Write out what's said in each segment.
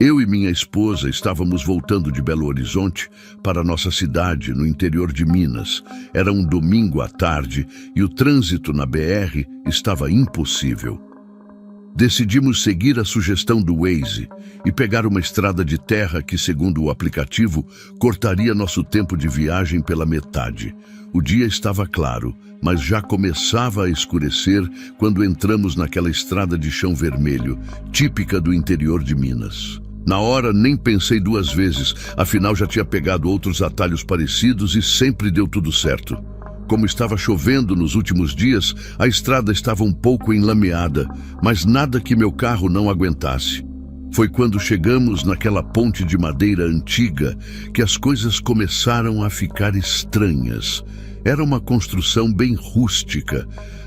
Eu e minha esposa estávamos voltando de Belo Horizonte para nossa cidade, no interior de Minas. Era um domingo à tarde e o trânsito na BR estava impossível. Decidimos seguir a sugestão do Waze e pegar uma estrada de terra que, segundo o aplicativo, cortaria nosso tempo de viagem pela metade. O dia estava claro, mas já começava a escurecer quando entramos naquela estrada de chão vermelho, típica do interior de Minas. Na hora nem pensei duas vezes, afinal já tinha pegado outros atalhos parecidos e sempre deu tudo certo. Como estava chovendo nos últimos dias, a estrada estava um pouco enlameada, mas nada que meu carro não aguentasse. Foi quando chegamos naquela ponte de madeira antiga que as coisas começaram a ficar estranhas. Era uma construção bem rústica,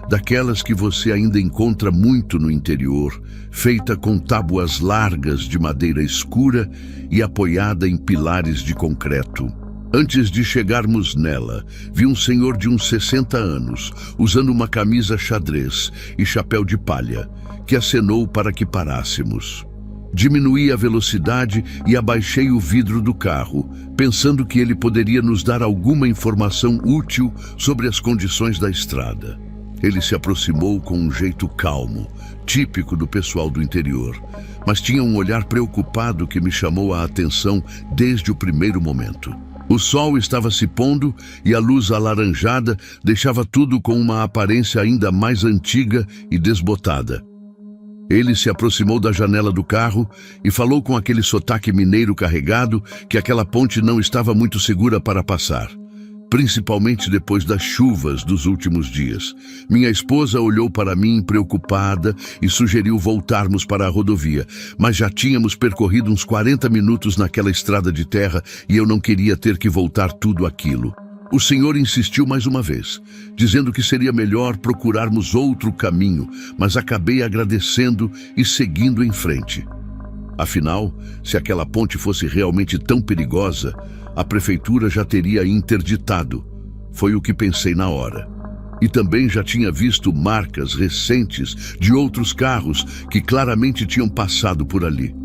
daquelas que você ainda encontra muito no interior, feita com tábuas largas de madeira escura e apoiada em pilares de concreto. Antes de chegarmos nela, vi um senhor de uns 60 anos, usando uma camisa xadrez e chapéu de palha, que acenou para que parássemos. Diminuí a velocidade e abaixei o vidro do carro, pensando que ele poderia nos dar alguma informação útil sobre as condições da estrada. Ele se aproximou com um jeito calmo, típico do pessoal do interior, mas tinha um olhar preocupado que me chamou a atenção desde o primeiro momento. O sol estava se pondo e a luz alaranjada deixava tudo com uma aparência ainda mais antiga e desbotada. Ele se aproximou da janela do carro e falou com aquele sotaque mineiro carregado que aquela ponte não estava muito segura para passar, principalmente depois das chuvas dos últimos dias. Minha esposa olhou para mim preocupada e sugeriu voltarmos para a rodovia, mas já tínhamos percorrido uns 40 minutos naquela estrada de terra e eu não queria ter que voltar tudo aquilo. O senhor insistiu mais uma vez, dizendo que seria melhor procurarmos outro caminho, mas acabei agradecendo e seguindo em frente. Afinal, se aquela ponte fosse realmente tão perigosa, a prefeitura já teria interditado. Foi o que pensei na hora. E também já tinha visto marcas recentes de outros carros que claramente tinham passado por ali.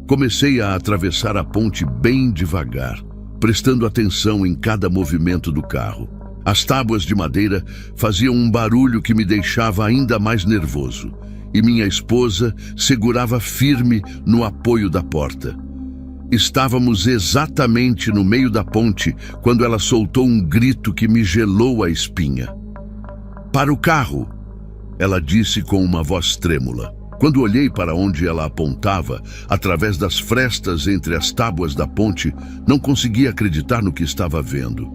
Comecei a atravessar a ponte bem devagar, prestando atenção em cada movimento do carro. As tábuas de madeira faziam um barulho que me deixava ainda mais nervoso, e minha esposa segurava firme no apoio da porta. Estávamos exatamente no meio da ponte quando ela soltou um grito que me gelou a espinha. "Para o carro!" ela disse com uma voz trêmula. Quando olhei para onde ela apontava, através das frestas entre as tábuas da ponte, não conseguia acreditar no que estava vendo.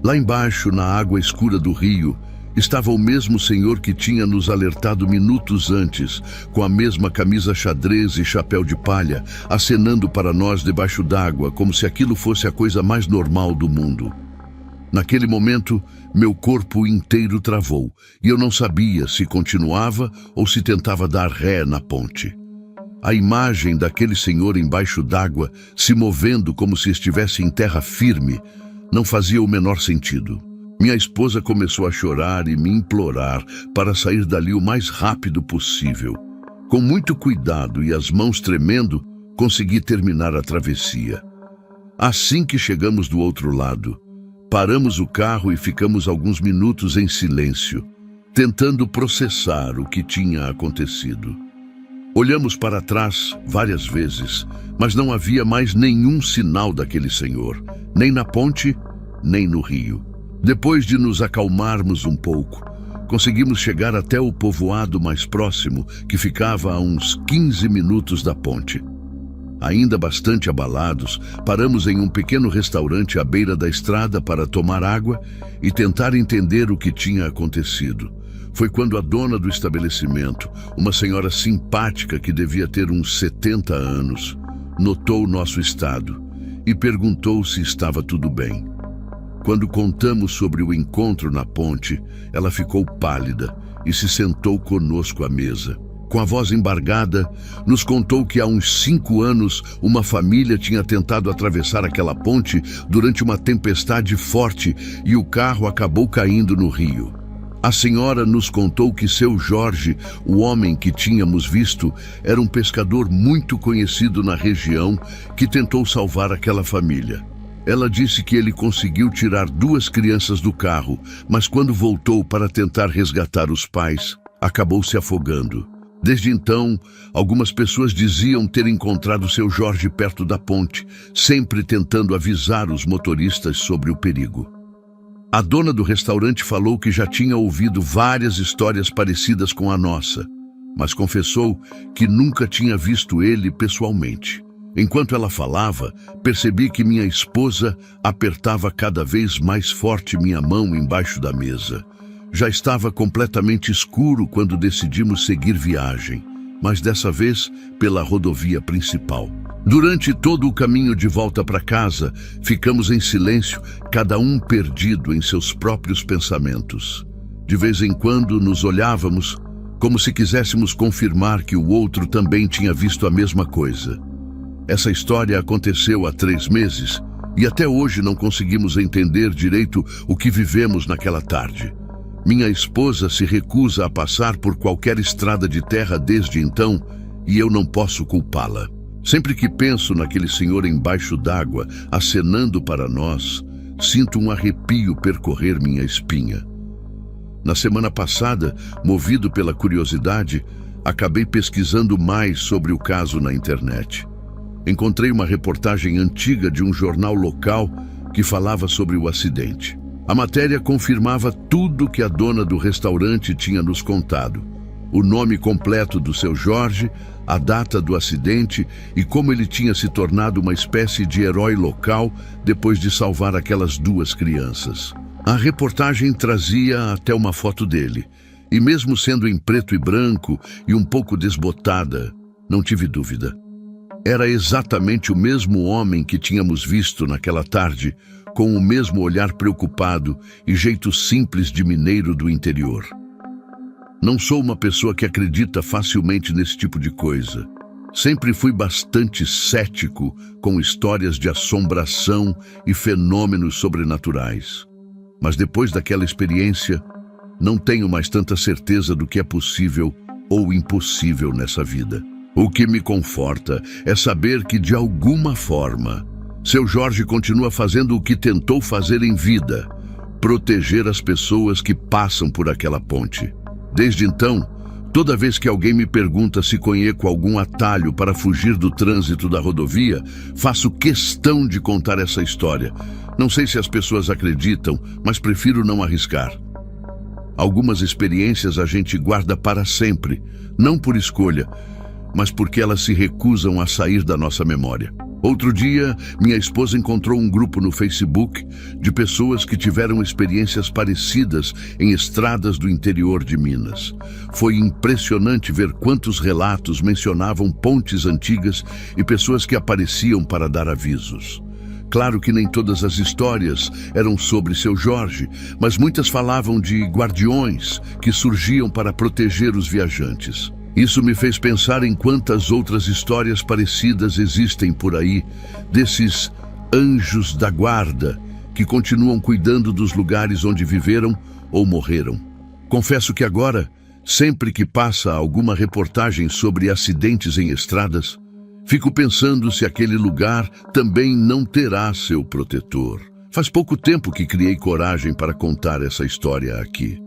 Lá embaixo, na água escura do rio, estava o mesmo senhor que tinha nos alertado minutos antes, com a mesma camisa xadrez e chapéu de palha, acenando para nós debaixo d'água, como se aquilo fosse a coisa mais normal do mundo. Naquele momento, meu corpo inteiro travou, e eu não sabia se continuava ou se tentava dar ré na ponte. A imagem daquele senhor embaixo d'água, se movendo como se estivesse em terra firme, não fazia o menor sentido. Minha esposa começou a chorar e me implorar para sair dali o mais rápido possível. Com muito cuidado e as mãos tremendo, consegui terminar a travessia. Assim que chegamos do outro lado, paramos o carro e ficamos alguns minutos em silêncio, tentando processar o que tinha acontecido. Olhamos para trás várias vezes, mas não havia mais nenhum sinal daquele senhor, nem na ponte, nem no rio. Depois de nos acalmarmos um pouco, conseguimos chegar até o povoado mais próximo, que ficava a uns 15 minutos da ponte. Ainda bastante abalados, paramos em um pequeno restaurante à beira da estrada para tomar água e tentar entender o que tinha acontecido. Foi quando a dona do estabelecimento, uma senhora simpática que devia ter uns 70 anos, notou nosso estado e perguntou se estava tudo bem. Quando contamos sobre o encontro na ponte, ela ficou pálida e se sentou conosco à mesa. Com a voz embargada, nos contou que há uns 5 anos uma família tinha tentado atravessar aquela ponte durante uma tempestade forte e o carro acabou caindo no rio. A senhora nos contou que seu Jorge, o homem que tínhamos visto, era um pescador muito conhecido na região que tentou salvar aquela família. Ela disse que ele conseguiu tirar 2 crianças do carro, mas quando voltou para tentar resgatar os pais, acabou se afogando. Desde então, algumas pessoas diziam ter encontrado seu Jorge perto da ponte, sempre tentando avisar os motoristas sobre o perigo. A dona do restaurante falou que já tinha ouvido várias histórias parecidas com a nossa, mas confessou que nunca tinha visto ele pessoalmente. Enquanto ela falava, percebi que minha esposa apertava cada vez mais forte minha mão embaixo da mesa. Já estava completamente escuro quando decidimos seguir viagem, mas dessa vez pela rodovia principal. Durante todo o caminho de volta para casa, ficamos em silêncio, cada um perdido em seus próprios pensamentos. De vez em quando nos olhávamos, como se quiséssemos confirmar que o outro também tinha visto a mesma coisa. Essa história aconteceu há 3 meses e até hoje não conseguimos entender direito o que vivemos naquela tarde. Minha esposa se recusa a passar por qualquer estrada de terra desde então e eu não posso culpá-la. Sempre que penso naquele senhor embaixo d'água, acenando para nós, sinto um arrepio percorrer minha espinha. Na semana passada, movido pela curiosidade, acabei pesquisando mais sobre o caso na internet. Encontrei uma reportagem antiga de um jornal local que falava sobre o acidente. A matéria confirmava tudo que a dona do restaurante tinha nos contado. O nome completo do seu Jorge, a data do acidente e como ele tinha se tornado uma espécie de herói local depois de salvar aquelas 2 crianças. A reportagem trazia até uma foto dele, e mesmo sendo em preto e branco e um pouco desbotada, não tive dúvida. Era exatamente o mesmo homem que tínhamos visto naquela tarde, com o mesmo olhar preocupado e jeito simples de mineiro do interior. Não sou uma pessoa que acredita facilmente nesse tipo de coisa. Sempre fui bastante cético com histórias de assombração e fenômenos sobrenaturais. Mas depois daquela experiência, não tenho mais tanta certeza do que é possível ou impossível nessa vida. O que me conforta é saber que, de alguma forma, seu Jorge continua fazendo o que tentou fazer em vida, proteger as pessoas que passam por aquela ponte. Desde então, toda vez que alguém me pergunta se conheço algum atalho para fugir do trânsito da rodovia, faço questão de contar essa história. Não sei se as pessoas acreditam, mas prefiro não arriscar. Algumas experiências a gente guarda para sempre, não por escolha, mas porque elas se recusam a sair da nossa memória. Outro dia, minha esposa encontrou um grupo no Facebook de pessoas que tiveram experiências parecidas em estradas do interior de Minas. Foi impressionante ver quantos relatos mencionavam pontes antigas e pessoas que apareciam para dar avisos. Claro que nem todas as histórias eram sobre seu Jorge, mas muitas falavam de guardiões que surgiam para proteger os viajantes. Isso me fez pensar em quantas outras histórias parecidas existem por aí, desses anjos da guarda que continuam cuidando dos lugares onde viveram ou morreram. Confesso que agora, sempre que passa alguma reportagem sobre acidentes em estradas, fico pensando se aquele lugar também não terá seu protetor. Faz pouco tempo que criei coragem para contar essa história aqui.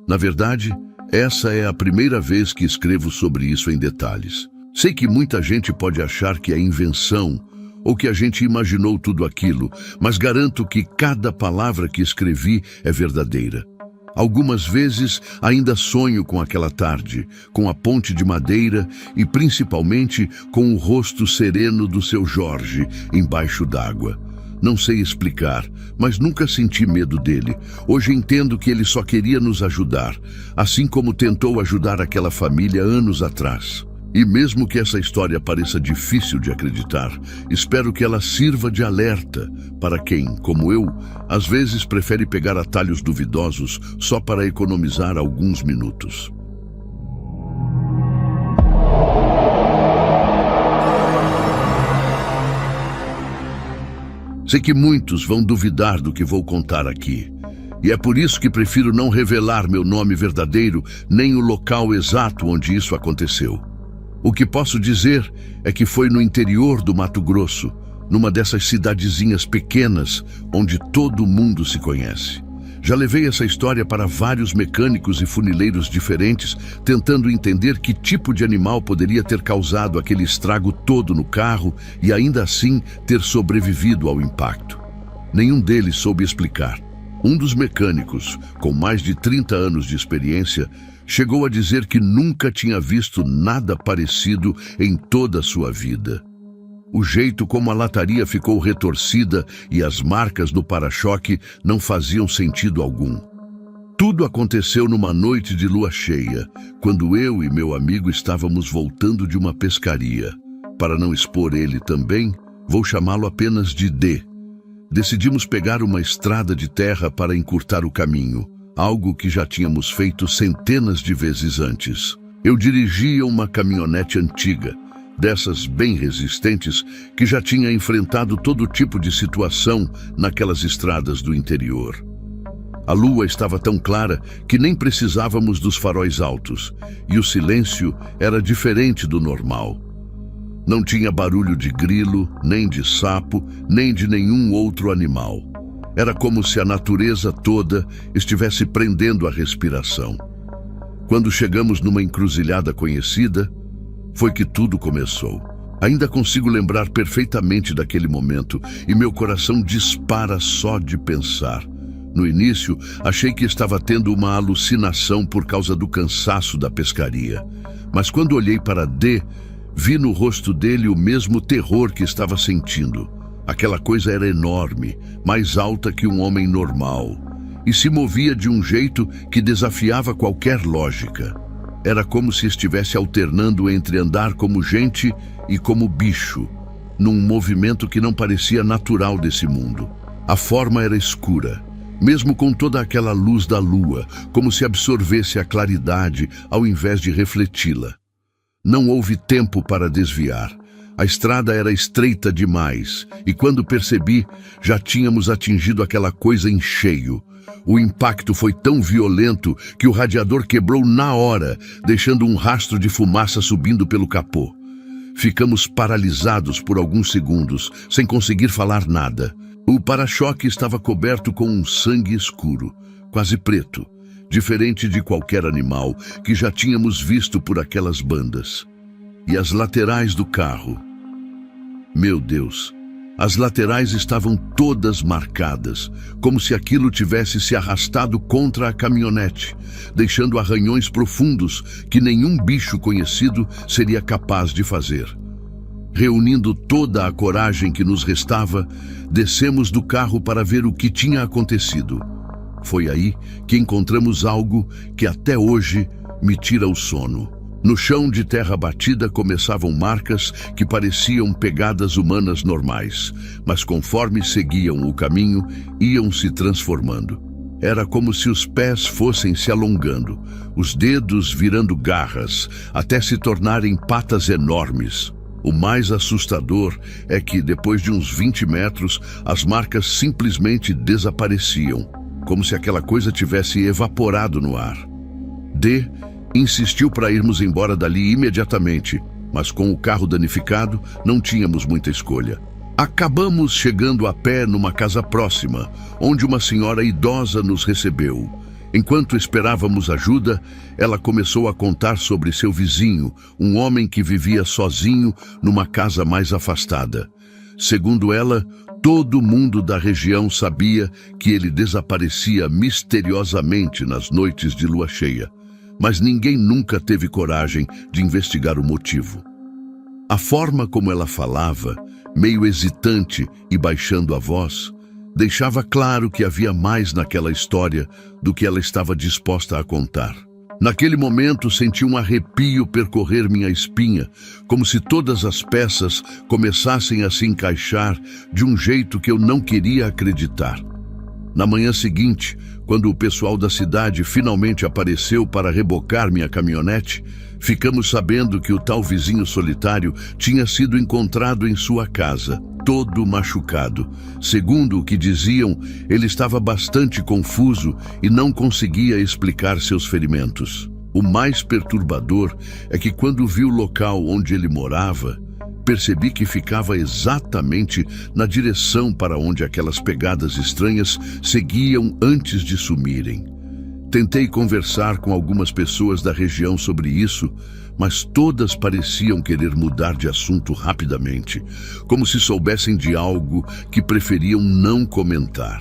Na verdade, essa é a primeira vez que escrevo sobre isso em detalhes. Sei que muita gente pode achar que é invenção ou que a gente imaginou tudo aquilo, mas garanto que cada palavra que escrevi é verdadeira. Algumas vezes ainda sonho com aquela tarde, com a ponte de madeira e principalmente com o rosto sereno do seu Jorge embaixo d'água. Não sei explicar, mas nunca senti medo dele. Hoje entendo que ele só queria nos ajudar, assim como tentou ajudar aquela família anos atrás. E mesmo que essa história pareça difícil de acreditar, espero que ela sirva de alerta para quem, como eu, às vezes prefere pegar atalhos duvidosos só para economizar alguns minutos. Sei que muitos vão duvidar do que vou contar aqui. E é por isso que prefiro não revelar meu nome verdadeiro, nem o local exato onde isso aconteceu. O que posso dizer é que foi no interior do Mato Grosso, numa dessas cidadezinhas pequenas, onde todo mundo se conhece. Já levei essa história para vários mecânicos e funileiros diferentes, tentando entender que tipo de animal poderia ter causado aquele estrago todo no carro e ainda assim ter sobrevivido ao impacto. Nenhum deles soube explicar. Um dos mecânicos, com mais de 30 anos de experiência, chegou a dizer que nunca tinha visto nada parecido em toda a sua vida. O jeito como a lataria ficou retorcida e as marcas do para-choque não faziam sentido algum. Tudo aconteceu numa noite de lua cheia, quando eu e meu amigo estávamos voltando de uma pescaria. Para não expor ele também, vou chamá-lo apenas de D. Decidimos pegar uma estrada de terra para encurtar o caminho, algo que já tínhamos feito centenas de vezes antes. Eu dirigia uma caminhonete antiga, dessas bem resistentes, que já tinha enfrentado todo tipo de situação naquelas estradas do interior. A lua estava tão clara que nem precisávamos dos faróis altos, e o silêncio era diferente do normal. Não tinha barulho de grilo, nem de sapo, nem de nenhum outro animal. Era como se a natureza toda estivesse prendendo a respiração. Quando chegamos numa encruzilhada conhecida, foi que tudo começou. Ainda consigo lembrar perfeitamente daquele momento e meu coração dispara só de pensar. No início, achei que estava tendo uma alucinação por causa do cansaço da pescaria. Mas quando olhei para D, vi no rosto dele o mesmo terror que estava sentindo. Aquela coisa era enorme, mais alta que um homem normal, e se movia de um jeito que desafiava qualquer lógica. Era como se estivesse alternando entre andar como gente e como bicho, num movimento que não parecia natural desse mundo. A forma era escura, mesmo com toda aquela luz da lua, como se absorvesse a claridade ao invés de refleti-la. Não houve tempo para desviar. A estrada era estreita demais, e quando percebi, já tínhamos atingido aquela coisa em cheio. O impacto foi tão violento que o radiador quebrou na hora, deixando um rastro de fumaça subindo pelo capô. Ficamos paralisados por alguns segundos, sem conseguir falar nada. O para-choque estava coberto com um sangue escuro, quase preto, diferente de qualquer animal que já tínhamos visto por aquelas bandas. E as laterais do carro. Meu Deus! As laterais estavam todas marcadas, como se aquilo tivesse se arrastado contra a caminhonete, deixando arranhões profundos que nenhum bicho conhecido seria capaz de fazer. Reunindo toda a coragem que nos restava, descemos do carro para ver o que tinha acontecido. Foi aí que encontramos algo que até hoje me tira o sono. No chão de terra batida começavam marcas que pareciam pegadas humanas normais, mas conforme seguiam o caminho, iam se transformando. Era como se os pés fossem se alongando, os dedos virando garras, até se tornarem patas enormes. O mais assustador é que, depois de uns 20 metros, as marcas simplesmente desapareciam, como se aquela coisa tivesse evaporado no ar. D insistiu para irmos embora dali imediatamente, mas com o carro danificado, não tínhamos muita escolha. Acabamos chegando a pé numa casa próxima, onde uma senhora idosa nos recebeu. Enquanto esperávamos ajuda, ela começou a contar sobre seu vizinho, um homem que vivia sozinho numa casa mais afastada. Segundo ela, todo mundo da região sabia que ele desaparecia misteriosamente nas noites de lua cheia, mas ninguém nunca teve coragem de investigar o motivo. A forma como ela falava, meio hesitante e baixando a voz, deixava claro que havia mais naquela história do que ela estava disposta a contar. Naquele momento senti um arrepio percorrer minha espinha, como se todas as peças começassem a se encaixar de um jeito que eu não queria acreditar. Na manhã seguinte, quando o pessoal da cidade finalmente apareceu para rebocar minha caminhonete, ficamos sabendo que o tal vizinho solitário tinha sido encontrado em sua casa, todo machucado. Segundo o que diziam, ele estava bastante confuso e não conseguia explicar seus ferimentos. O mais perturbador é que quando vi o local onde ele morava, percebi que ficava exatamente na direção para onde aquelas pegadas estranhas seguiam antes de sumirem. Tentei conversar com algumas pessoas da região sobre isso, mas todas pareciam querer mudar de assunto rapidamente, como se soubessem de algo que preferiam não comentar.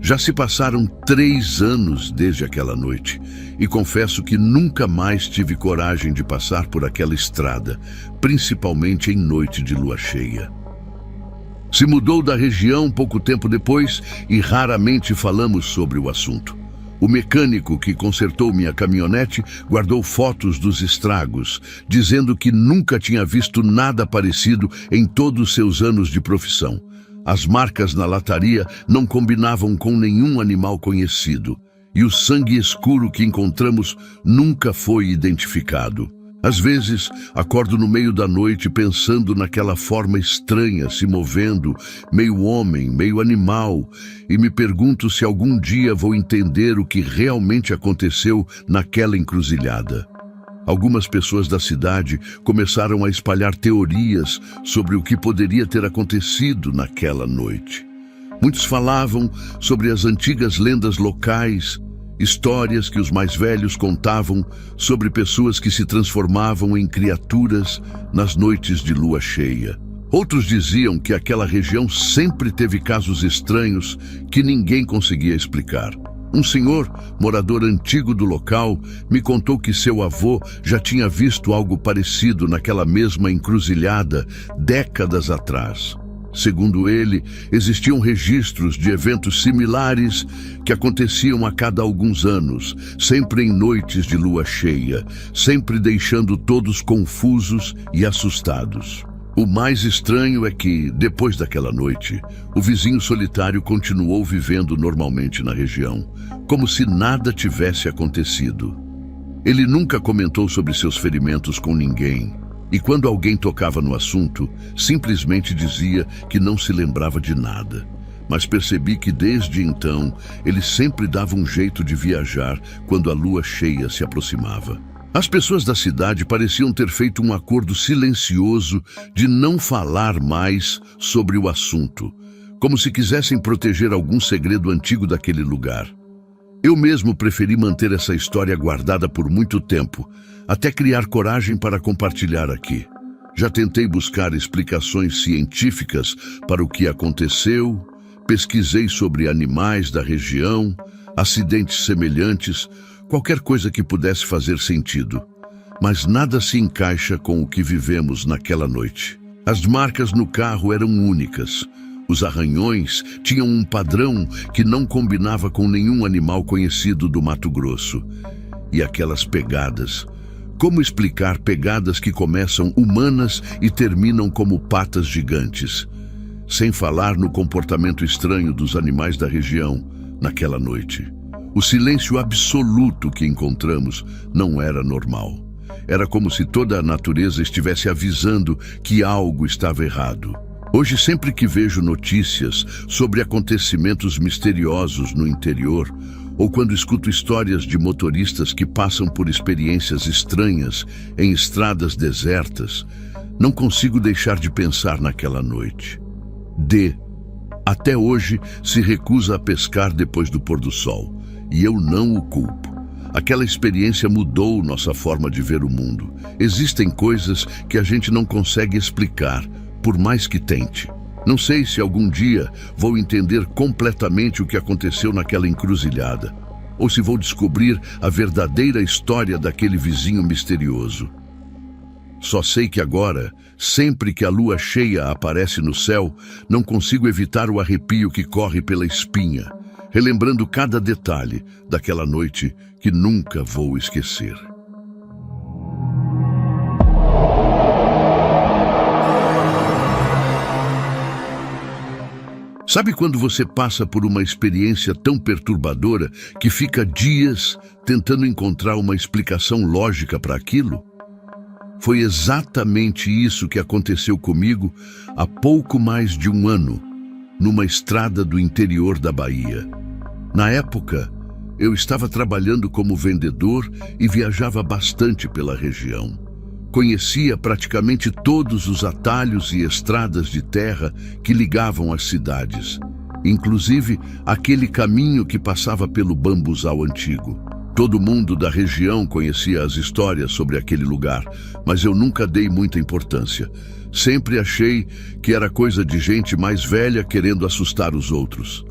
Já se passaram 3 anos desde aquela noite e confesso que nunca mais tive coragem de passar por aquela estrada, principalmente em noite de lua cheia. Se mudou da região pouco tempo depois e raramente falamos sobre o assunto. O mecânico que consertou minha caminhonete guardou fotos dos estragos, dizendo que nunca tinha visto nada parecido em todos seus anos de profissão. As marcas na lataria não combinavam com nenhum animal conhecido, e o sangue escuro que encontramos nunca foi identificado. Às vezes, acordo no meio da noite pensando naquela forma estranha se movendo, meio homem, meio animal, e me pergunto se algum dia vou entender o que realmente aconteceu naquela encruzilhada. Algumas pessoas da cidade começaram a espalhar teorias sobre o que poderia ter acontecido naquela noite. Muitos falavam sobre as antigas lendas locais, histórias que os mais velhos contavam sobre pessoas que se transformavam em criaturas nas noites de lua cheia. Outros diziam que aquela região sempre teve casos estranhos que ninguém conseguia explicar. Um senhor, morador antigo do local, me contou que seu avô já tinha visto algo parecido naquela mesma encruzilhada décadas atrás. Segundo ele, existiam registros de eventos similares que aconteciam a cada alguns anos, sempre em noites de lua cheia, sempre deixando todos confusos e assustados. O mais estranho é que, depois daquela noite, o vizinho solitário continuou vivendo normalmente na região, como se nada tivesse acontecido. Ele nunca comentou sobre seus ferimentos com ninguém, e quando alguém tocava no assunto, simplesmente dizia que não se lembrava de nada. Mas percebi que desde então, ele sempre dava um jeito de viajar quando a lua cheia se aproximava. As pessoas da cidade pareciam ter feito um acordo silencioso de não falar mais sobre o assunto, como se quisessem proteger algum segredo antigo daquele lugar. Eu mesmo preferi manter essa história guardada por muito tempo, até criar coragem para compartilhar aqui. Já tentei buscar explicações científicas para o que aconteceu, pesquisei sobre animais da região, acidentes semelhantes, qualquer coisa que pudesse fazer sentido. Mas nada se encaixa com o que vivemos naquela noite. As marcas no carro eram únicas. Os arranhões tinham um padrão que não combinava com nenhum animal conhecido do Mato Grosso. E aquelas pegadas. Como explicar pegadas que começam humanas e terminam como patas gigantes? Sem falar no comportamento estranho dos animais da região naquela noite. O silêncio absoluto que encontramos não era normal. Era como se toda a natureza estivesse avisando que algo estava errado. Hoje, sempre que vejo notícias sobre acontecimentos misteriosos no interior, ou quando escuto histórias de motoristas que passam por experiências estranhas em estradas desertas, não consigo deixar de pensar naquela noite. Até hoje, se recusa a pescar depois do pôr do sol. E eu não o culpo. Aquela experiência mudou nossa forma de ver o mundo. Existem coisas que a gente não consegue explicar, por mais que tente. Não sei se algum dia vou entender completamente o que aconteceu naquela encruzilhada, ou se vou descobrir a verdadeira história daquele vizinho misterioso. Só sei que agora, sempre que a lua cheia aparece no céu, não consigo evitar o arrepio que corre pela espinha, relembrando cada detalhe daquela noite que nunca vou esquecer. Sabe quando você passa por uma experiência tão perturbadora que fica dias tentando encontrar uma explicação lógica para aquilo? Foi exatamente isso que aconteceu comigo há pouco mais de um ano, numa estrada do interior da Bahia. Na época, eu estava trabalhando como vendedor e viajava bastante pela região. Conhecia praticamente todos os atalhos e estradas de terra que ligavam as cidades, inclusive aquele caminho que passava pelo bambuzal antigo. Todo mundo da região conhecia as histórias sobre aquele lugar, mas eu nunca dei muita importância. Sempre achei que era coisa de gente mais velha querendo assustar os outros.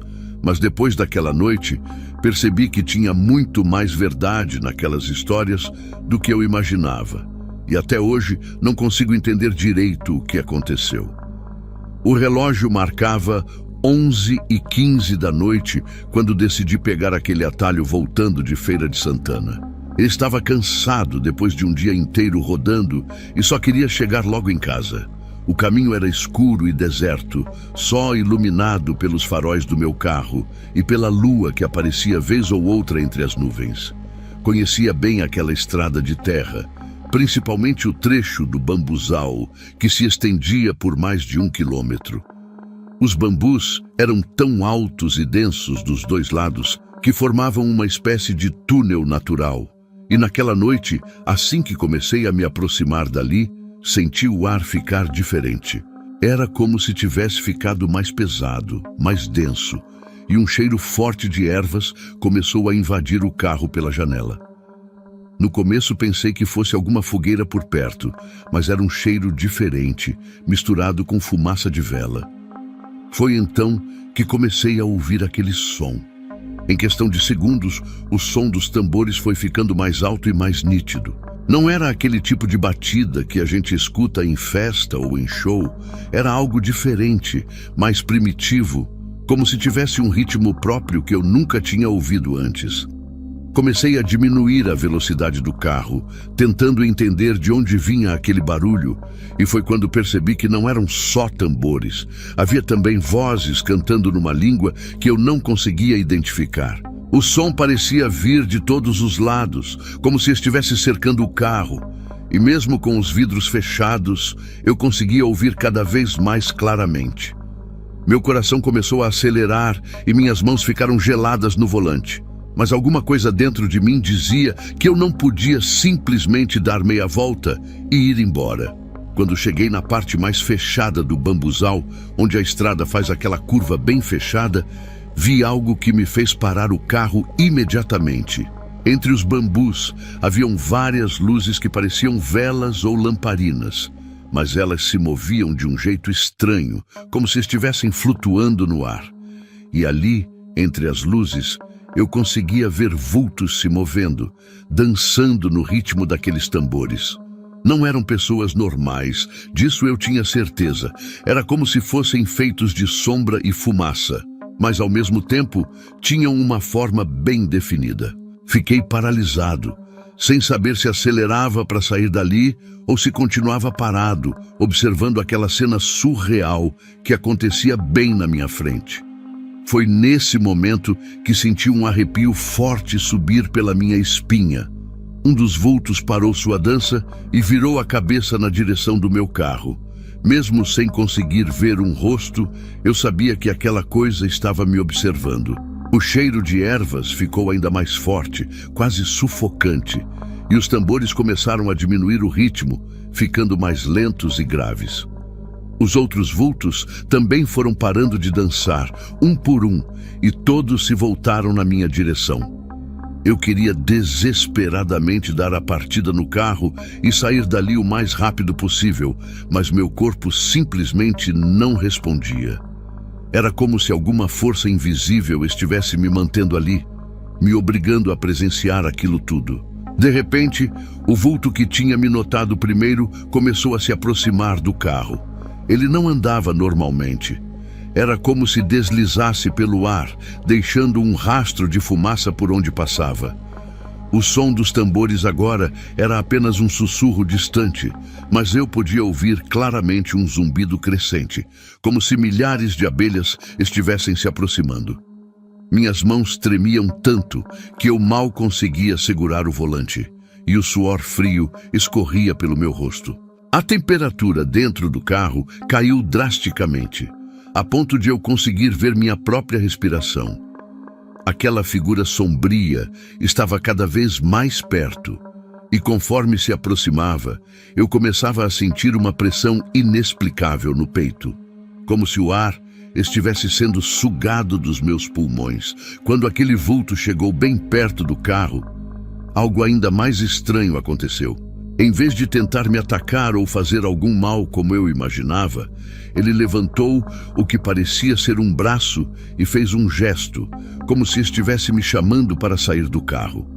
Mas depois daquela noite, percebi que tinha muito mais verdade naquelas histórias do que eu imaginava. E até hoje não consigo entender direito o que aconteceu. O relógio marcava 11h15 da noite quando decidi pegar aquele atalho voltando de Feira de Santana. Eu estava cansado depois de um dia inteiro rodando e só queria chegar logo em casa. O caminho era escuro e deserto, só iluminado pelos faróis do meu carro e pela lua que aparecia vez ou outra entre as nuvens. Conhecia bem aquela estrada de terra, principalmente o trecho do bambuzal, que se estendia por mais de 1 quilômetro. Os bambus eram tão altos e densos dos dois lados que formavam uma espécie de túnel natural. E naquela noite, assim que comecei a me aproximar dali, senti o ar ficar diferente. Era como se tivesse ficado mais pesado, mais denso, e um cheiro forte de ervas começou a invadir o carro pela janela. No começo pensei que fosse alguma fogueira por perto, mas era um cheiro diferente, misturado com fumaça de vela. Foi então que comecei a ouvir aquele som. Em questão de segundos, o som dos tambores foi ficando mais alto e mais nítido. Não era aquele tipo de batida que a gente escuta em festa ou em show. Era algo diferente, mais primitivo, como se tivesse um ritmo próprio que eu nunca tinha ouvido antes. Comecei a diminuir a velocidade do carro, tentando entender de onde vinha aquele barulho, e foi quando percebi que não eram só tambores. Havia também vozes cantando numa língua que eu não conseguia identificar. O som parecia vir de todos os lados, como se estivesse cercando o carro, e mesmo com os vidros fechados, eu conseguia ouvir cada vez mais claramente. Meu coração começou a acelerar e minhas mãos ficaram geladas no volante. Mas alguma coisa dentro de mim dizia que eu não podia simplesmente dar meia volta e ir embora. Quando cheguei na parte mais fechada do bambuzal, onde a estrada faz aquela curva bem fechada, vi algo que me fez parar o carro imediatamente. Entre os bambus haviam várias luzes que pareciam velas ou lamparinas, mas elas se moviam de um jeito estranho, como se estivessem flutuando no ar. E ali, entre as luzes, eu conseguia ver vultos se movendo, dançando no ritmo daqueles tambores. Não eram pessoas normais, disso eu tinha certeza. Era como se fossem feitos de sombra e fumaça, mas ao mesmo tempo tinham uma forma bem definida. Fiquei paralisado, sem saber se acelerava para sair dali ou se continuava parado, observando aquela cena surreal que acontecia bem na minha frente. Foi nesse momento que senti um arrepio forte subir pela minha espinha. Um dos vultos parou sua dança e virou a cabeça na direção do meu carro. Mesmo sem conseguir ver um rosto, eu sabia que aquela coisa estava me observando. O cheiro de ervas ficou ainda mais forte, quase sufocante, e os tambores começaram a diminuir o ritmo, ficando mais lentos e graves. Os outros vultos também foram parando de dançar, um por um, e todos se voltaram na minha direção. Eu queria desesperadamente dar a partida no carro e sair dali o mais rápido possível, mas meu corpo simplesmente não respondia. Era como se alguma força invisível estivesse me mantendo ali, me obrigando a presenciar aquilo tudo. De repente, o vulto que tinha me notado primeiro começou a se aproximar do carro. Ele não andava normalmente. Era como se deslizasse pelo ar, deixando um rastro de fumaça por onde passava. O som dos tambores agora era apenas um sussurro distante, mas eu podia ouvir claramente um zumbido crescente, como se milhares de abelhas estivessem se aproximando. Minhas mãos tremiam tanto que eu mal conseguia segurar o volante, e o suor frio escorria pelo meu rosto. A temperatura dentro do carro caiu drasticamente, a ponto de eu conseguir ver minha própria respiração. Aquela figura sombria estava cada vez mais perto, e conforme se aproximava, eu começava a sentir uma pressão inexplicável no peito, como se o ar estivesse sendo sugado dos meus pulmões. Quando aquele vulto chegou bem perto do carro, algo ainda mais estranho aconteceu. Em vez de tentar me atacar ou fazer algum mal como eu imaginava, ele levantou o que parecia ser um braço e fez um gesto, como se estivesse me chamando para sair do carro.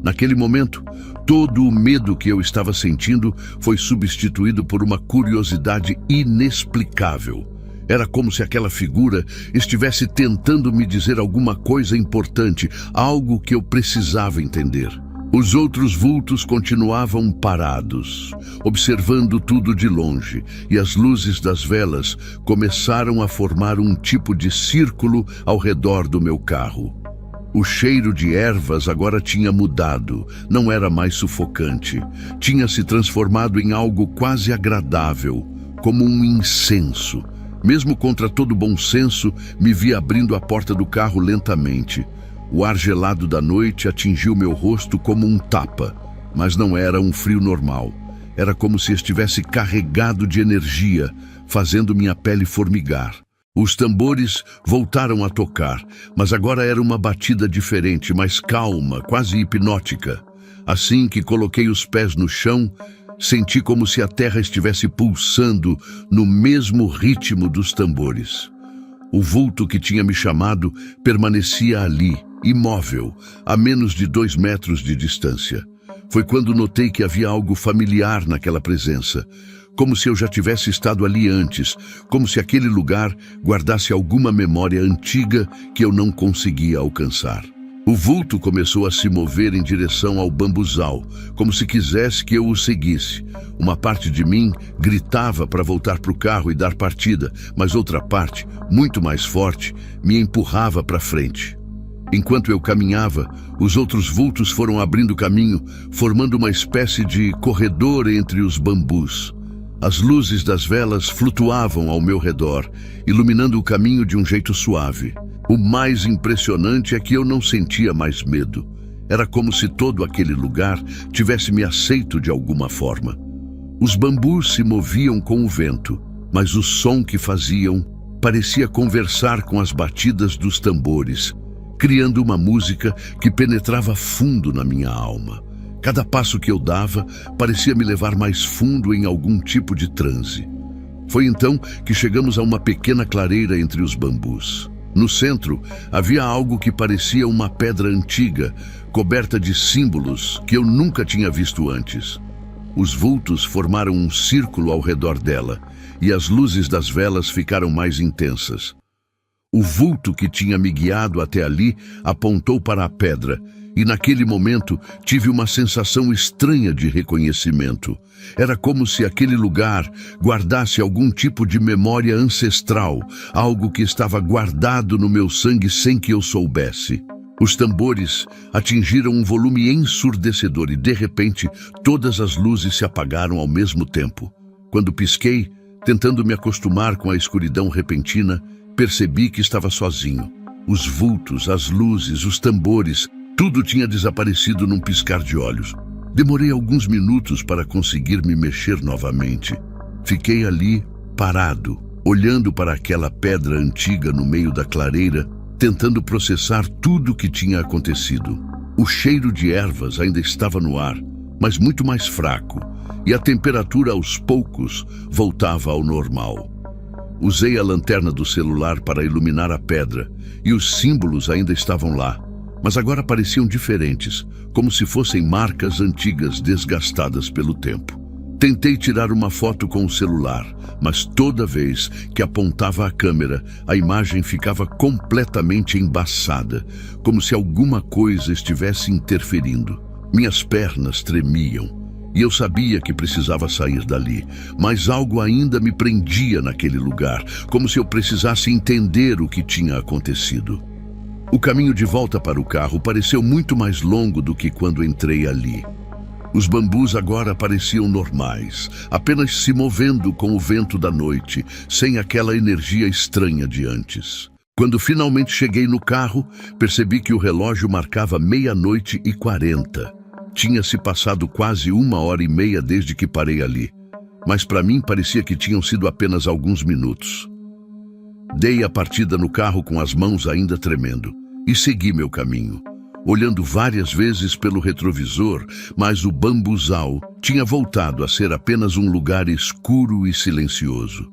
Naquele momento, todo o medo que eu estava sentindo foi substituído por uma curiosidade inexplicável. Era como se aquela figura estivesse tentando me dizer alguma coisa importante, algo que eu precisava entender. Os outros vultos continuavam parados, observando tudo de longe, e as luzes das velas começaram a formar um tipo de círculo ao redor do meu carro. O cheiro de ervas agora tinha mudado, não era mais sufocante. Tinha se transformado em algo quase agradável, como um incenso. Mesmo contra todo bom senso, me vi abrindo a porta do carro lentamente. O ar gelado da noite atingiu meu rosto como um tapa, mas não era um frio normal. Era como se estivesse carregado de energia, fazendo minha pele formigar. Os tambores voltaram a tocar, mas agora era uma batida diferente, mais calma, quase hipnótica. Assim que coloquei os pés no chão, senti como se a terra estivesse pulsando no mesmo ritmo dos tambores. O vulto que tinha me chamado permanecia ali, imóvel, a menos de 2 metros de distância. Foi quando notei que havia algo familiar naquela presença, como se eu já tivesse estado ali antes, como se aquele lugar guardasse alguma memória antiga que eu não conseguia alcançar. O vulto começou a se mover em direção ao bambuzal, como se quisesse que eu o seguisse. Uma parte de mim gritava para voltar para o carro e dar partida, mas outra parte, muito mais forte, me empurrava para frente. Enquanto eu caminhava, os outros vultos foram abrindo caminho, formando uma espécie de corredor entre os bambus. As luzes das velas flutuavam ao meu redor, iluminando o caminho de um jeito suave. O mais impressionante é que eu não sentia mais medo. Era como se todo aquele lugar tivesse me aceito de alguma forma. Os bambus se moviam com o vento, mas o som que faziam parecia conversar com as batidas dos tambores, criando uma música que penetrava fundo na minha alma. Cada passo que eu dava parecia me levar mais fundo em algum tipo de transe. Foi então que chegamos a uma pequena clareira entre os bambus. No centro, havia algo que parecia uma pedra antiga, coberta de símbolos que eu nunca tinha visto antes. Os vultos formaram um círculo ao redor dela, e as luzes das velas ficaram mais intensas. O vulto que tinha me guiado até ali apontou para a pedra, e naquele momento tive uma sensação estranha de reconhecimento. Era como se aquele lugar guardasse algum tipo de memória ancestral, algo que estava guardado no meu sangue sem que eu soubesse. Os tambores atingiram um volume ensurdecedor e, de repente, todas as luzes se apagaram ao mesmo tempo. Quando pisquei, tentando me acostumar com a escuridão repentina, percebi que estava sozinho. Os vultos, as luzes, os tambores, tudo tinha desaparecido num piscar de olhos. Demorei alguns minutos para conseguir me mexer novamente. Fiquei ali, parado, olhando para aquela pedra antiga no meio da clareira, tentando processar tudo o que tinha acontecido. O cheiro de ervas ainda estava no ar, mas muito mais fraco, e a temperatura aos poucos voltava ao normal. Usei a lanterna do celular para iluminar a pedra, e os símbolos ainda estavam lá, mas agora pareciam diferentes, como se fossem marcas antigas desgastadas pelo tempo. Tentei tirar uma foto com o celular, mas toda vez que apontava a câmera, a imagem ficava completamente embaçada, como se alguma coisa estivesse interferindo. Minhas pernas tremiam e eu sabia que precisava sair dali, mas algo ainda me prendia naquele lugar, como se eu precisasse entender o que tinha acontecido. O caminho de volta para o carro pareceu muito mais longo do que quando entrei ali. Os bambus agora pareciam normais, apenas se movendo com o vento da noite, sem aquela energia estranha de antes. Quando finalmente cheguei no carro, percebi que o relógio marcava 00:40. Tinha se passado quase 1h30 desde que parei ali, mas para mim parecia que tinham sido apenas alguns minutos. Dei a partida no carro com as mãos ainda tremendo e segui meu caminho, olhando várias vezes pelo retrovisor, mas o bambuzal tinha voltado a ser apenas um lugar escuro e silencioso.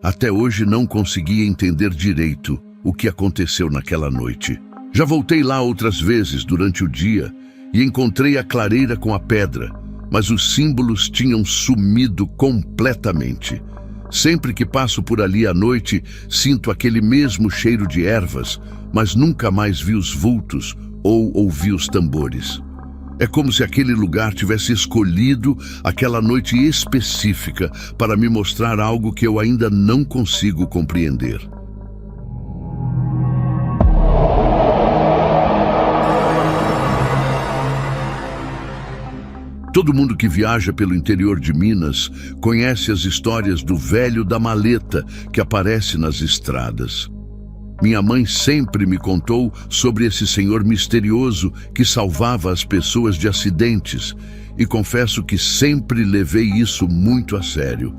Até hoje não conseguia entender direito o que aconteceu naquela noite. Já voltei lá outras vezes durante o dia e encontrei a clareira com a pedra, mas os símbolos tinham sumido completamente. Sempre que passo por ali à noite, sinto aquele mesmo cheiro de ervas, mas nunca mais vi os vultos ou ouvi os tambores. É como se aquele lugar tivesse escolhido aquela noite específica para me mostrar algo que eu ainda não consigo compreender. Todo mundo que viaja pelo interior de Minas conhece as histórias do velho da maleta que aparece nas estradas. Minha mãe sempre me contou sobre esse senhor misterioso que salvava as pessoas de acidentes, e confesso que sempre levei isso muito a sério.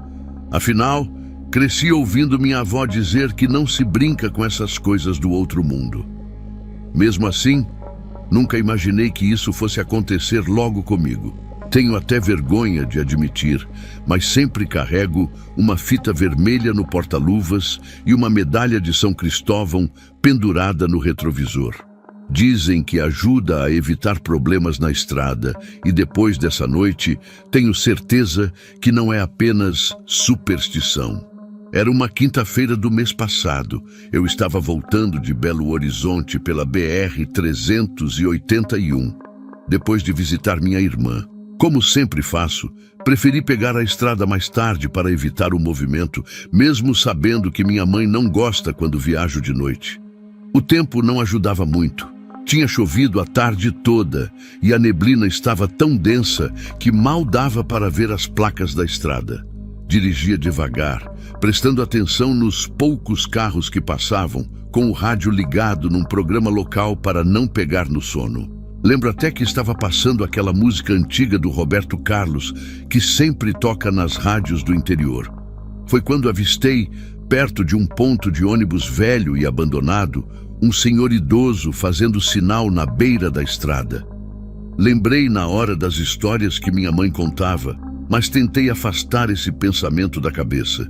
Afinal, cresci ouvindo minha avó dizer que não se brinca com essas coisas do outro mundo. Mesmo assim, nunca imaginei que isso fosse acontecer logo comigo. Tenho até vergonha de admitir, mas sempre carrego uma fita vermelha no porta-luvas e uma medalha de São Cristóvão pendurada no retrovisor. Dizem que ajuda a evitar problemas na estrada, e depois dessa noite, tenho certeza que não é apenas superstição. Era uma quinta-feira do mês passado. Eu estava voltando de Belo Horizonte pela BR-381, depois de visitar minha irmã. Como sempre faço, preferi pegar a estrada mais tarde para evitar o movimento, mesmo sabendo que minha mãe não gosta quando viajo de noite. O tempo não ajudava muito. Tinha chovido a tarde toda e a neblina estava tão densa que mal dava para ver as placas da estrada. Dirigia devagar, prestando atenção nos poucos carros que passavam, com o rádio ligado num programa local para não pegar no sono. Lembro até que estava passando aquela música antiga do Roberto Carlos, que sempre toca nas rádios do interior. Foi quando avistei, perto de um ponto de ônibus velho e abandonado, um senhor idoso fazendo sinal na beira da estrada. Lembrei na hora das histórias que minha mãe contava, mas tentei afastar esse pensamento da cabeça.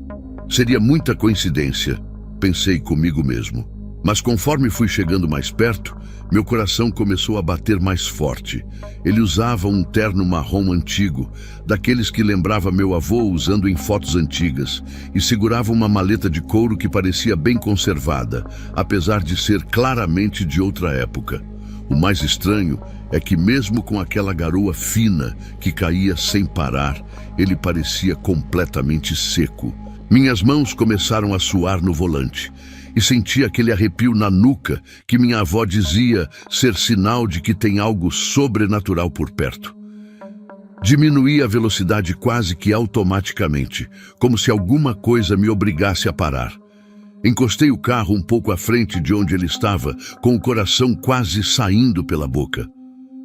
Seria muita coincidência, pensei comigo mesmo. Mas conforme fui chegando mais perto, meu coração começou a bater mais forte. Ele usava um terno marrom antigo, daqueles que lembrava meu avô usando em fotos antigas, e segurava uma maleta de couro que parecia bem conservada, apesar de ser claramente de outra época. O mais estranho é que mesmo com aquela garoa fina que caía sem parar, ele parecia completamente seco. Minhas mãos começaram a suar no volante e senti aquele arrepio na nuca que minha avó dizia ser sinal de que tem algo sobrenatural por perto. Diminuí a velocidade quase que automaticamente, como se alguma coisa me obrigasse a parar. Encostei o carro um pouco à frente de onde ele estava, com o coração quase saindo pela boca.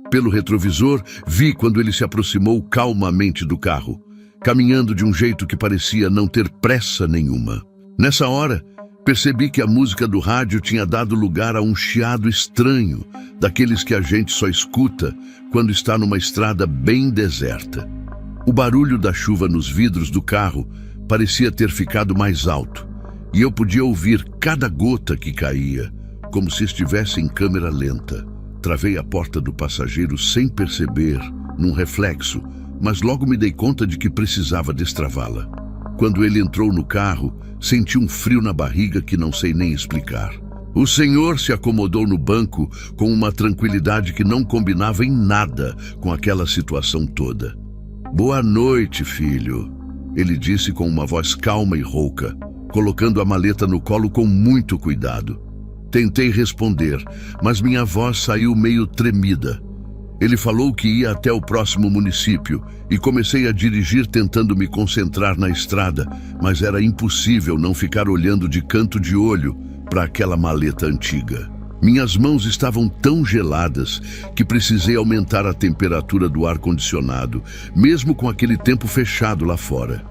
Pelo retrovisor, vi quando ele se aproximou calmamente do carro, caminhando de um jeito que parecia não ter pressa nenhuma. Nessa hora, percebi que a música do rádio tinha dado lugar a um chiado estranho, daqueles que a gente só escuta quando está numa estrada bem deserta. O barulho da chuva nos vidros do carro parecia ter ficado mais alto, e eu podia ouvir cada gota que caía, como se estivesse em câmera lenta. Travei a porta do passageiro sem perceber, num reflexo, mas logo me dei conta de que precisava destravá-la. Quando ele entrou no carro, senti um frio na barriga que não sei nem explicar. O senhor se acomodou no banco com uma tranquilidade que não combinava em nada com aquela situação toda. "Boa noite, filho", ele disse com uma voz calma e rouca, colocando a maleta no colo com muito cuidado. Tentei responder, mas minha voz saiu meio tremida. Ele falou que ia até o próximo município e comecei a dirigir tentando me concentrar na estrada, mas era impossível não ficar olhando de canto de olho para aquela maleta antiga. Minhas mãos estavam tão geladas que precisei aumentar a temperatura do ar-condicionado, mesmo com aquele tempo fechado lá fora.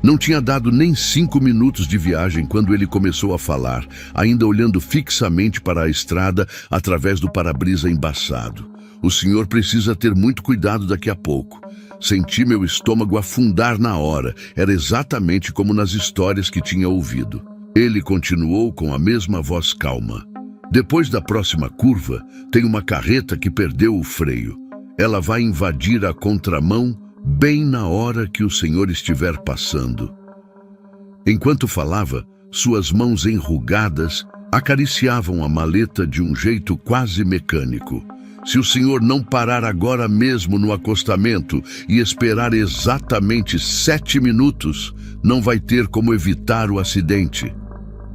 Não tinha dado nem 5 minutos de viagem quando ele começou a falar, ainda olhando fixamente para a estrada através do para-brisa embaçado. "O senhor precisa ter muito cuidado daqui a pouco." Senti meu estômago afundar na hora. Era exatamente como nas histórias que tinha ouvido. Ele continuou com a mesma voz calma. "Depois da próxima curva, tem uma carreta que perdeu o freio. Ela vai invadir a contramão bem na hora que o senhor estiver passando." Enquanto falava, suas mãos enrugadas acariciavam a maleta de um jeito quase mecânico. "Se o senhor não parar agora mesmo no acostamento e esperar exatamente 7 minutos, não vai ter como evitar o acidente."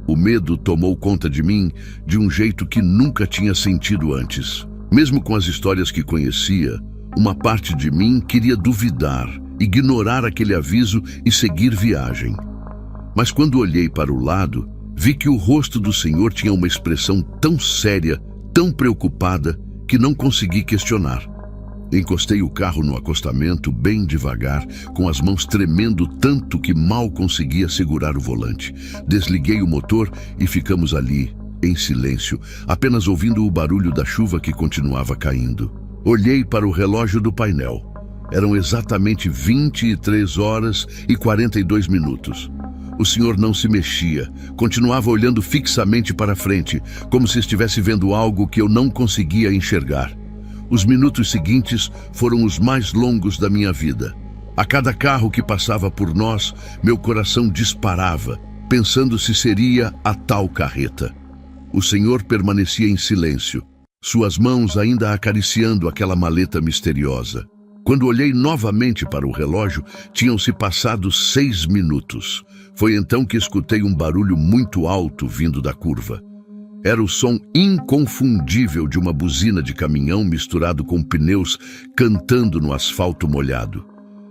O medo tomou conta de mim de um jeito que nunca tinha sentido antes. Mesmo com as histórias que conhecia, uma parte de mim queria duvidar, ignorar aquele aviso e seguir viagem. Mas quando olhei para o lado, vi que o rosto do senhor tinha uma expressão tão séria, tão preocupada, que não consegui questionar. Encostei o carro no acostamento bem devagar, com as mãos tremendo tanto que mal conseguia segurar o volante. Desliguei o motor e ficamos ali, em silêncio, apenas ouvindo o barulho da chuva que continuava caindo. Olhei para o relógio do painel. Eram exatamente 23 horas e 42 minutos. O senhor não se mexia, continuava olhando fixamente para frente, como se estivesse vendo algo que eu não conseguia enxergar. Os minutos seguintes foram os mais longos da minha vida. A cada carro que passava por nós, meu coração disparava, pensando se seria a tal carreta. O senhor permanecia em silêncio, suas mãos ainda acariciando aquela maleta misteriosa. Quando olhei novamente para o relógio, tinham-se passado 6 minutos. Foi então que escutei um barulho muito alto vindo da curva. Era o som inconfundível de uma buzina de caminhão misturado com pneus cantando no asfalto molhado.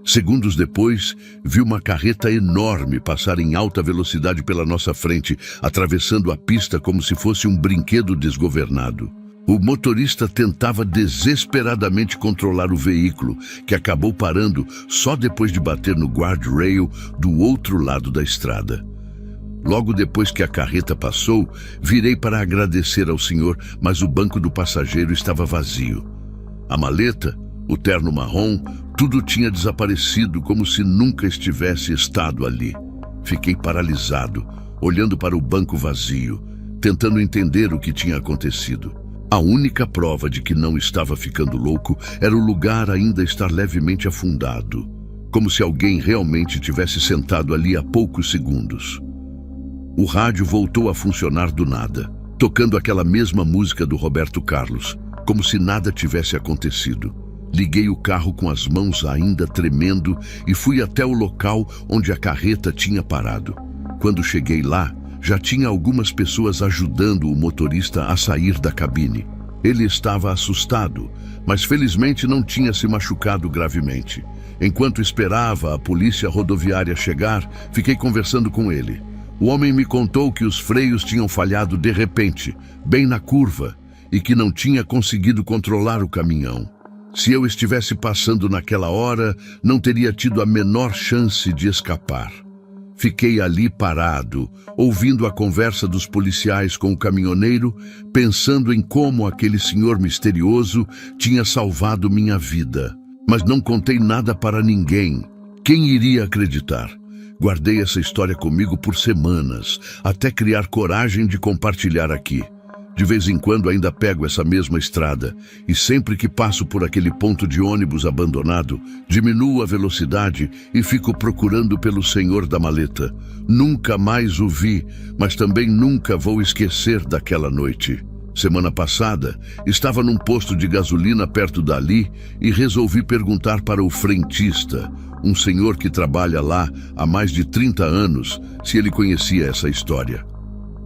Segundos depois, vi uma carreta enorme passar em alta velocidade pela nossa frente, atravessando a pista como se fosse um brinquedo desgovernado. O motorista tentava desesperadamente controlar o veículo, que acabou parando só depois de bater no guardrail do outro lado da estrada. Logo depois que a carreta passou, virei para agradecer ao senhor, mas o banco do passageiro estava vazio. A maleta, o terno marrom, tudo tinha desaparecido como se nunca estivesse estado ali. Fiquei paralisado, olhando para o banco vazio, tentando entender o que tinha acontecido. A única prova de que não estava ficando louco era o lugar ainda estar levemente afundado, como se alguém realmente tivesse sentado ali há poucos segundos. O rádio voltou a funcionar do nada, tocando aquela mesma música do Roberto Carlos, como se nada tivesse acontecido. Liguei o carro com as mãos ainda tremendo e fui até o local onde a carreta tinha parado. Quando cheguei lá, já tinha algumas pessoas ajudando o motorista a sair da cabine. Ele estava assustado, mas felizmente não tinha se machucado gravemente. Enquanto esperava a polícia rodoviária chegar, fiquei conversando com ele. O homem me contou que os freios tinham falhado de repente, bem na curva, e que não tinha conseguido controlar o caminhão. Se eu estivesse passando naquela hora, não teria tido a menor chance de escapar. Fiquei ali parado, ouvindo a conversa dos policiais com o caminhoneiro, pensando em como aquele senhor misterioso tinha salvado minha vida. Mas não contei nada para ninguém. Quem iria acreditar? Guardei essa história comigo por semanas, até criar coragem de compartilhar aqui. De vez em quando ainda pego essa mesma estrada e sempre que passo por aquele ponto de ônibus abandonado, diminuo a velocidade e fico procurando pelo senhor da maleta. Nunca mais o vi, mas também nunca vou esquecer daquela noite. Semana passada, estava num posto de gasolina perto dali e resolvi perguntar para o frentista, um senhor que trabalha lá há mais de 30 anos, se ele conhecia essa história.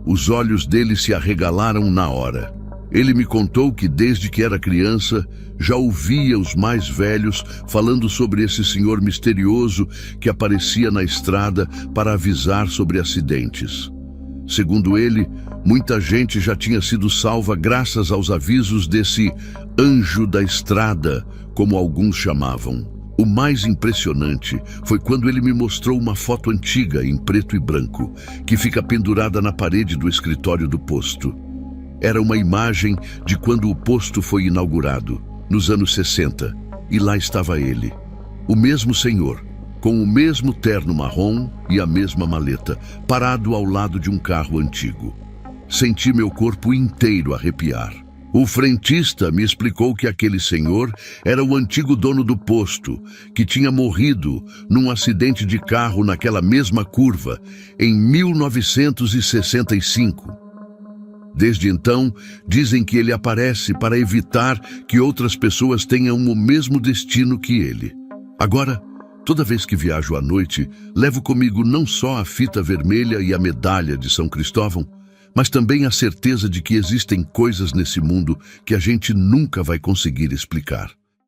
Os olhos dele se arregalaram na hora. Ele me contou que desde que era criança já ouvia os mais velhos falando sobre esse senhor misterioso que aparecia na estrada para avisar sobre acidentes. Segundo ele, muita gente já tinha sido salva graças aos avisos desse anjo da estrada, como alguns chamavam. O mais impressionante foi quando ele me mostrou uma foto antiga em preto e branco, que fica pendurada na parede do escritório do posto. Era uma imagem de quando o posto foi inaugurado, nos anos 60, e lá estava ele, o mesmo senhor, com o mesmo terno marrom e a mesma maleta, parado ao lado de um carro antigo. Senti meu corpo inteiro arrepiar. O frentista me explicou que aquele senhor era o antigo dono do posto, que tinha morrido num acidente de carro naquela mesma curva, em 1965. Desde então, dizem que ele aparece para evitar que outras pessoas tenham o mesmo destino que ele. Agora, toda vez que viajo à noite, levo comigo não só a fita vermelha e a medalha de São Cristóvão, mas também a certeza de que existem coisas nesse mundo que a gente nunca vai conseguir explicar.